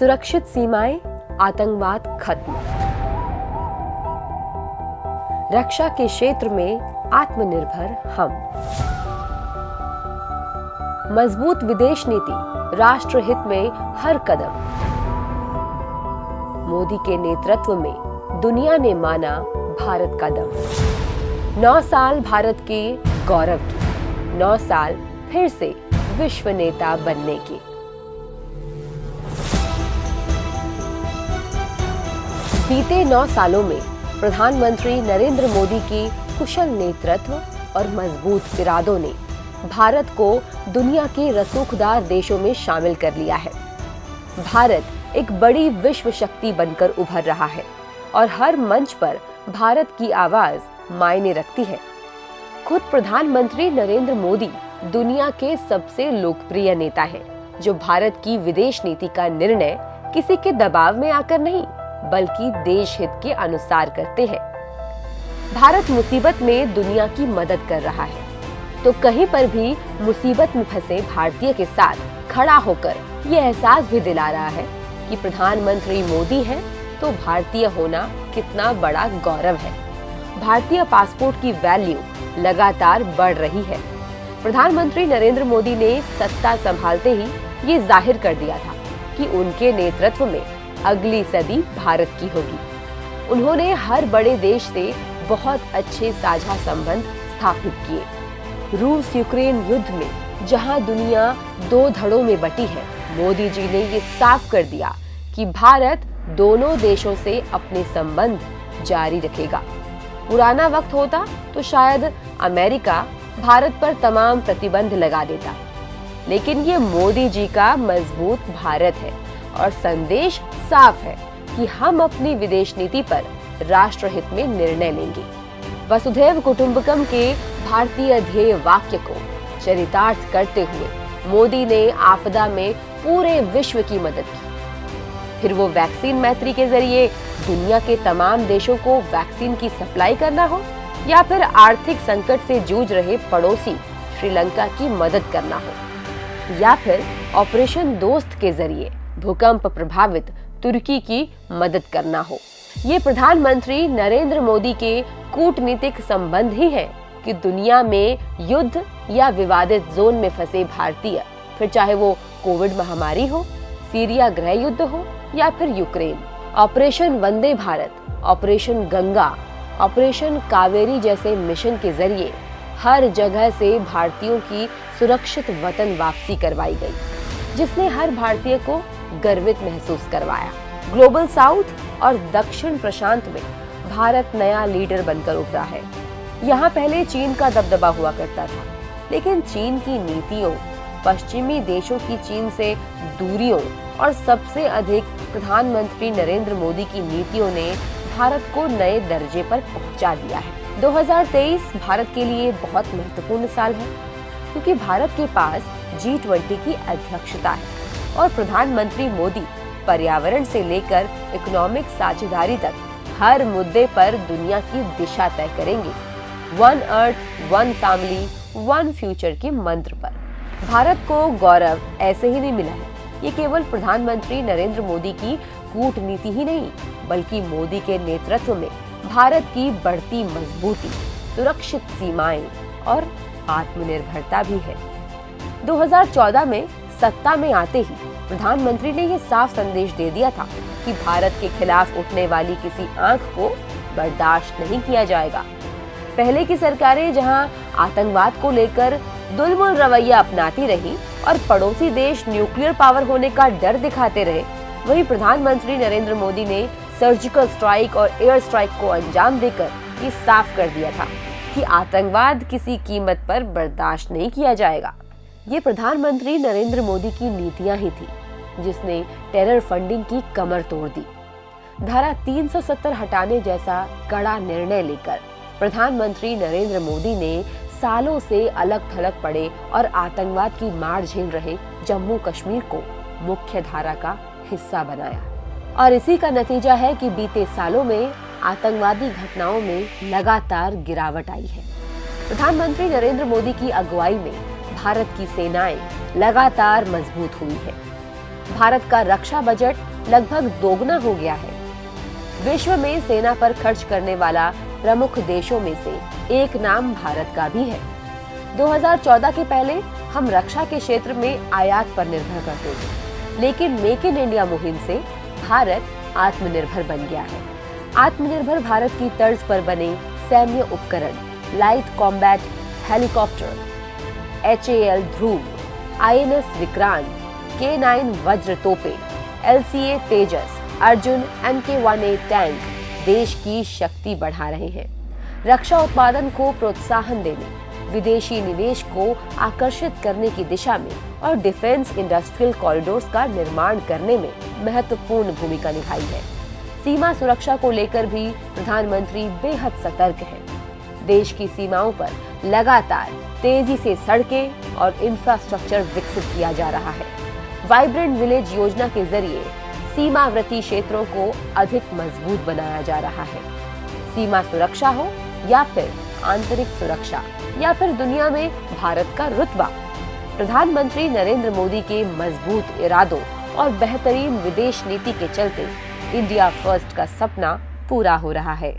सुरक्षित सीमाएं, आतंकवाद खत्म। रक्षा के क्षेत्र में आत्मनिर्भर हम। मजबूत विदेश नीति, राष्ट्रहित में हर कदम। मोदी के नेतृत्व में दुनिया ने माना भारत का दम। 9 साल भारत के गौरव की, 9 साल फिर से विश्व नेता बनने की। बीते 9 सालों में प्रधानमंत्री नरेंद्र मोदी की कुशल नेतृत्व और मजबूत इरादों ने भारत को दुनिया के रसूखदार देशों में शामिल कर लिया है। भारत एक बड़ी विश्व शक्ति बनकर उभर रहा है और हर मंच पर भारत की आवाज मायने रखती है। खुद प्रधानमंत्री नरेंद्र मोदी दुनिया के सबसे लोकप्रिय नेता हैं, जो भारत की विदेश नीति का निर्णय किसी के दबाव में आकर नहीं, बल्कि देश हित के अनुसार करते हैं। भारत मुसीबत में दुनिया की मदद कर रहा है, तो कहीं पर भी मुसीबत में फंसे भारतीय के साथ खड़ा होकर ये एहसास भी दिला रहा है कि प्रधानमंत्री मोदी है तो भारतीय होना कितना बड़ा गौरव है। भारतीय पासपोर्ट की वैल्यू लगातार बढ़ रही है। प्रधानमंत्री नरेंद्र मोदी ने सत्ता संभालते ही ये जाहिर कर दिया था कि उनके नेतृत्व में अगली सदी भारत की होगी। उन्होंने हर बड़े देश से बहुत अच्छे साझा संबंध स्थापित किए। रूस यूक्रेन युद्ध में जहां दुनिया 2 धड़ों में बटी है, मोदी जी ने ये साफ कर दिया कि भारत दोनों देशों से अपने संबंध जारी रखेगा। पुराना वक्त होता तो शायद अमेरिका भारत पर तमाम प्रतिबंध लगा देता, लेकिन ये मोदी जी का मजबूत भारत है और संदेश साफ है कि हम अपनी विदेश नीति पर राष्ट्रहित में निर्णय लेंगे। वसुधैव कुटुंबकम के भारतीय ध्येय वाक्य को चरितार्थ करते हुए मोदी ने आपदा में पूरे विश्व की मदद की। फिर वो वैक्सीन मैत्री के जरिए दुनिया के तमाम देशों को वैक्सीन की सप्लाई करना हो, या फिर आर्थिक संकट से जूझ रहे पड़ोसी श्रीलंका की मदद करना हो, या फिर ऑपरेशन दोस्त के जरिए भूकंप प्रभावित तुर्की की मदद करना हो। ये प्रधानमंत्री नरेंद्र मोदी के कूटनीतिक संबंध ही है कि दुनिया में युद्ध या विवादित जोन में फंसे भारतीय, फिर चाहे वो कोविड महामारी हो, सीरिया गृह युद्ध हो या फिर Ukraine, operation Vande Bharat, operation Ganga, operation Kaveri जैसे मिशन के जरिए हर जगह से भारतीयों की सुरक्षित वतन वापसी करवाई गई, जिसने हर भारतीय को गर्वित महसूस करवाया। ग्लोबल साउथ और दक्षिण प्रशांत में भारत नया लीडर बनकर उभरा है। यहाँ पहले चीन का दबदबा हुआ करता था, लेकिन चीन की नीतियों, पश्चिमी देशों की चीन से दूरियों और सबसे अधिक प्रधानमंत्री नरेंद्र मोदी की नीतियों ने भारत को नए दर्जे पर पहुंचा दिया है। 2023 भारत के लिए बहुत महत्वपूर्ण साल है, क्योंकि भारत के पास G20 की अध्यक्षता है और प्रधानमंत्री मोदी पर्यावरण से लेकर इकोनॉमिक साझेदारी तक हर मुद्दे पर दुनिया की दिशा तय करेंगे। One earth, one family, one future के मंत्र पर। भारत को गौरव ऐसे ही नहीं मिला है, ये केवल प्रधानमंत्री नरेंद्र मोदी की कूटनीति ही नहीं, बल्कि मोदी के नेतृत्व में भारत की बढ़ती मजबूती, सुरक्षित सीमाएं और आत्मनिर्भरता भी है। 2014 में सत्ता में आते ही प्रधानमंत्री ने ये साफ संदेश दे दिया था कि भारत के खिलाफ उठने वाली किसी आंख को बर्दाश्त नहीं किया जाएगा। पहले की सरकारें जहां आतंकवाद को लेकर दुलमुल रवैया अपनाती रही और पड़ोसी देश न्यूक्लियर पावर होने का डर दिखाते रहे, वहीं प्रधानमंत्री नरेंद्र मोदी ने सर्जिकल स्ट्राइक और एयर स्ट्राइक को अंजाम देकर ये साफ कर दिया था कि आतंकवाद किसी कीमत पर बर्दाश्त नहीं किया जाएगा। ये प्रधानमंत्री नरेंद्र मोदी की नीतियां ही थी जिसने टेरर फंडिंग की कमर तोड़ दी। धारा 370 हटाने जैसा कड़ा निर्णय लेकर प्रधानमंत्री नरेंद्र मोदी ने सालों से अलग थलग पड़े और आतंकवाद की मार झेल रहे जम्मू कश्मीर को मुख्य धारा का हिस्सा बनाया। और इसी का नतीजा है कि बीते सालों में आतंकवादी घटनाओं में लगातार गिरावट आई है। प्रधानमंत्री नरेंद्र मोदी की अगुवाई में भारत की सेनाएं लगातार मजबूत हुई है। भारत का रक्षा बजट लगभग दोगुना हो गया है। विश्व में सेना पर खर्च करने वाला प्रमुख देशों में से एक नाम भारत का भी है। 2014 के पहले हम रक्षा के क्षेत्र में आयात पर निर्भर करते थे, लेकिन मेक इन इंडिया मुहिम से भारत आत्मनिर्भर बन गया है। आत्मनिर्भर भारत की तर्ज पर बने सैन्य उपकरण, लाइट कॉम्बैट हेलीकॉप्टर, HAL ध्रुव, INS विक्रांत, K9 वज्र तोपे, LCA तेजस, अर्जुन MK1A टैंक देश की शक्ति बढ़ा रहे हैं। रक्षा उत्पादन को प्रोत्साहन देने, विदेशी निवेश को आकर्षित करने की दिशा में और डिफेंस इंडस्ट्रियल कॉरिडोर्स का निर्माण करने में महत्वपूर्ण भूमिका निभाई है। सीमा सुरक्षा को लेकर भी प्रधानमंत्री बेहद सतर्क हैं। देश की सीमाओं पर लगातार तेजी से सड़कें और इंफ्रास्ट्रक्चर विकसित किया जा रहा है। वाइब्रेंट विलेज योजना के जरिए सीमावर्ती क्षेत्रों को अधिक मजबूत बनाया जा रहा है। सीमा सुरक्षा हो या फिर आंतरिक सुरक्षा या फिर दुनिया में भारत का रुतबा, प्रधानमंत्री नरेंद्र मोदी के मजबूत इरादों और बेहतरीन विदेश नीति के चलते इंडिया फर्स्ट का सपना पूरा हो रहा है।